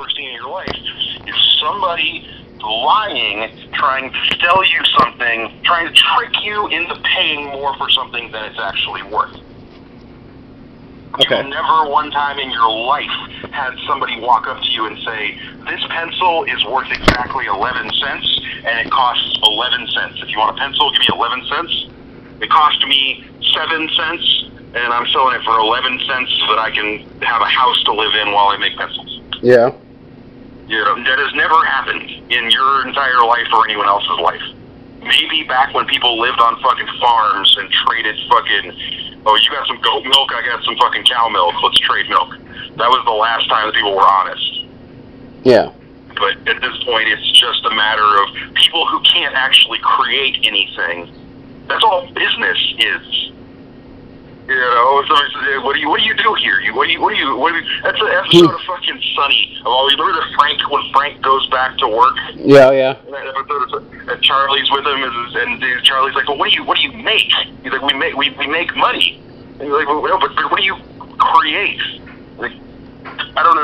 ever seen in your life is somebody lying, trying to sell you something, trying to trick you into paying more for something than it's actually worth. Okay. You've never one time in your life had somebody walk up to you and say, this pencil is worth exactly 11 cents, and it costs 11 cents. If you want a pencil, give me 11 cents. It cost me 7 cents, and I'm selling it for 11 cents so that I can have a house to live in while I make pencils. Yeah. You know, that has never happened in your entire life or anyone else's life. Maybe back when people lived on fucking farms and traded fucking, oh, you got some goat milk, I got some fucking cow milk, let's trade milk. That was the last time that people were honest. Yeah. But at this point, it's just a matter of people who can't actually create anything. That's all business is. You know, so what do you do here? That's an episode of fucking Sunny. Oh, you remember when Frank goes back to work? Yeah, yeah. That episode, and Charlie's with him, and Charlie's like, well, what do you make? He's like, we make money. And he's like, well, but what do you create? Like, I don't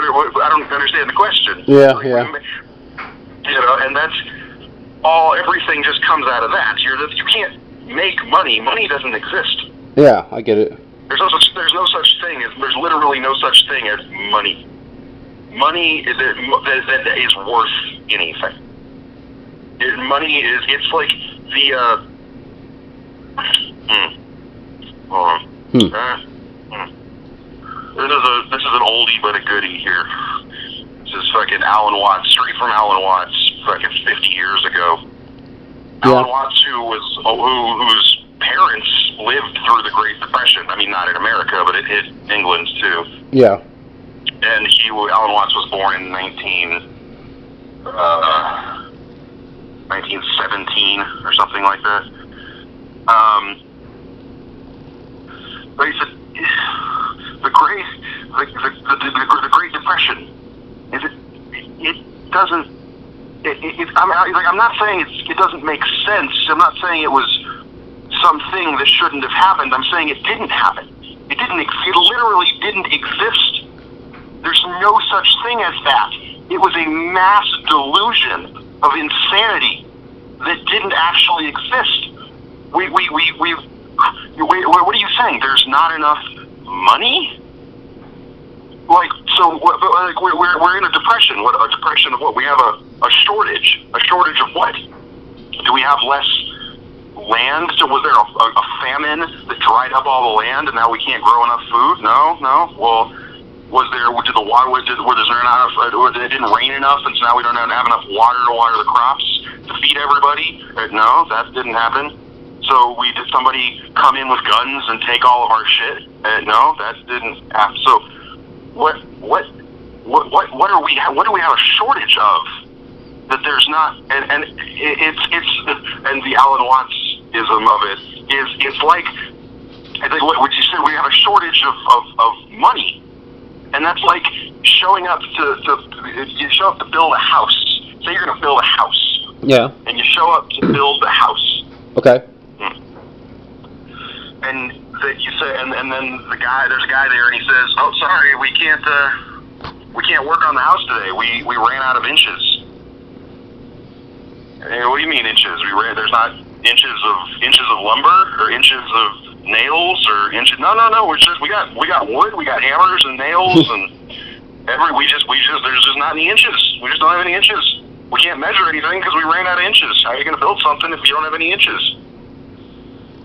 understand the question. Yeah, like, yeah. You know, and that's all. Everything just comes out of that. You can't make money. Money doesn't exist. Yeah, I get it. There's literally no such thing as money. Money that is worth anything. It's like the This is an oldie but a goodie here. This is fucking Alan Watts, straight from Alan Watts, fucking 50 years ago. Yeah. Alan Watts, whose parents lived through the Great Depression. I mean, not in America, but it hit England too. Yeah. And Alan Watts was born in 1917 or something like that. But he said the Great Depression I'm not saying it doesn't make sense. I'm not saying it was something that shouldn't have happened. I'm saying it didn't happen. It literally didn't exist. There's no such thing as that. It was a mass delusion of insanity that didn't actually exist. What are you saying? There's not enough money? We're in a depression. A depression of what? We have a shortage. A shortage of what? Do we have less land? So was there a famine that dried up all the land, and now we can't grow enough food? No. Well, it didn't rain enough, and so now we don't have enough water to water the crops to feed everybody? No, that didn't happen. So did somebody come in with guns and take all of our shit? No, that didn't happen. So what do we have a shortage of that there's not? And the Alan Watts-ism of it is it's like I think what you said, we have a shortage of money, and that's like showing up to build a house. Say you're going to build a house. Yeah. And you show up to build the house. Okay. And you say, and then there's a guy there, and he says, "Oh, sorry, we can't work on the house today. We ran out of inches." And, what do you mean inches? There's not inches of lumber or inches of nails or inches. No. We got wood, we got hammers and nails and there's just not any inches. We just don't have any inches. We can't measure anything because we ran out of inches. How are you going to build something if you don't have any inches?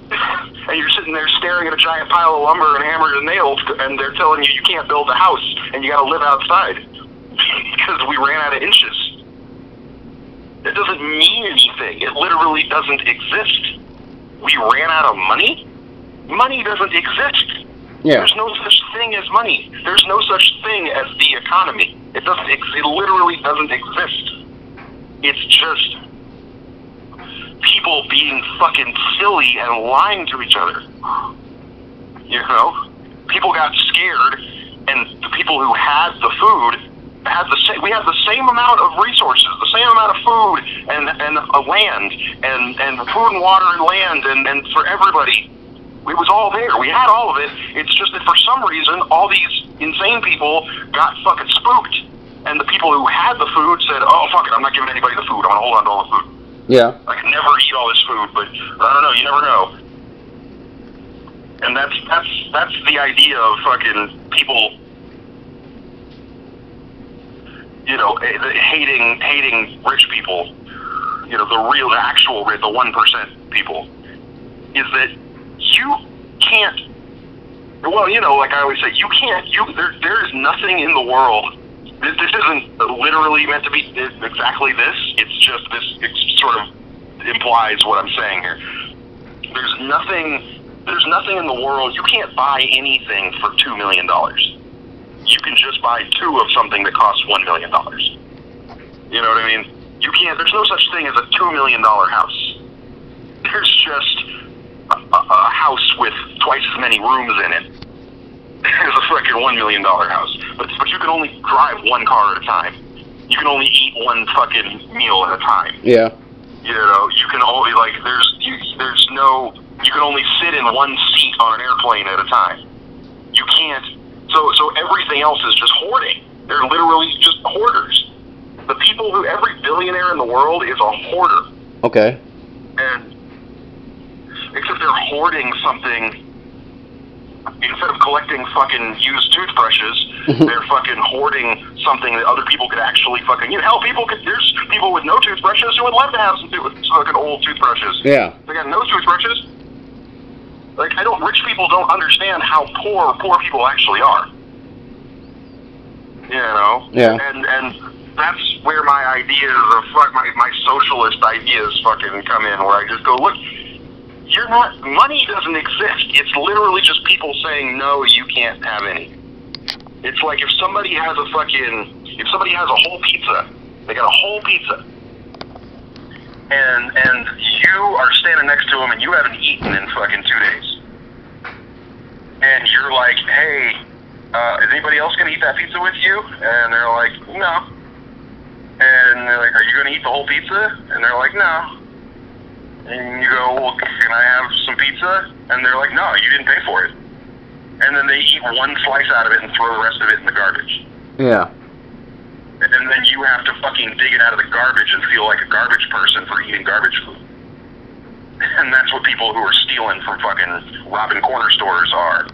And you're sitting there staring at a giant pile of lumber and hammers and nails, and they're telling you can't build a house and you got to live outside because we ran out of inches. It doesn't mean anything. It literally doesn't exist. We ran out of money? Money doesn't exist. Yeah. There's no such thing as money. There's no such thing as the economy. It literally doesn't exist. It's just people being fucking silly and lying to each other. You know? People got scared, and the people who had the food we had the same amount of resources, the same amount of food and land and food and water and land and for everybody. It was all there. We had all of it. It's just that for some reason, all these insane people got fucking spooked. And the people who had the food said, oh, fuck it, I'm not giving anybody the food. I'm going to hold on to all the food. Yeah. I can never eat all this food, but I don't know, you never know. And that's the idea of fucking people, you know, hating rich people, you know, the actual rich, the 1% people, is that you can't, well, you know, like I always say, there is nothing in the world. This isn't literally meant to be exactly this. It's just this. It sort of implies what I'm saying here. There's nothing in the world. You can't buy anything for $2 million. You can just buy two of something that costs $1 million. You know what I mean? You can't. There's no such thing as a $2 million house. There's just a house with twice as many rooms in it as a fucking $1 million house. But you can only drive one car at a time. You can only eat one fucking meal at a time. Yeah. You know, you can only, like, you can only sit in one seat on an airplane at a time. You can't, so everything else is just hoarding. They're literally just hoarders. The people every billionaire in the world is a hoarder. Okay. And, except they're hoarding something. Instead of collecting fucking used toothbrushes, they're fucking hoarding something that other people could actually fucking use. Hell, there's people with no toothbrushes who would love to have some fucking old toothbrushes. Yeah. They got no toothbrushes. Like, rich people don't understand how poor people actually are. You know? Yeah. And that's where my ideas of my socialist ideas fucking come in, where I just go, look, money doesn't exist. It's literally just people saying, no, you can't have any. It's like if somebody has a whole pizza, they got a whole pizza, and you are standing next to them and you haven't eaten in fucking 2 days. And you're like, hey, is anybody else going to eat that pizza with you? And they're like, no. And they're like, are you going to eat the whole pizza? And they're like, no. And you go, well, can I have some pizza? And they're like, no, you didn't pay for it. And then they eat one slice out of it and throw the rest of it in the garbage. Yeah. And then you have to fucking dig it out of the garbage and feel like a garbage person for eating garbage food. And that's what people who are stealing from fucking robbing corner stores are.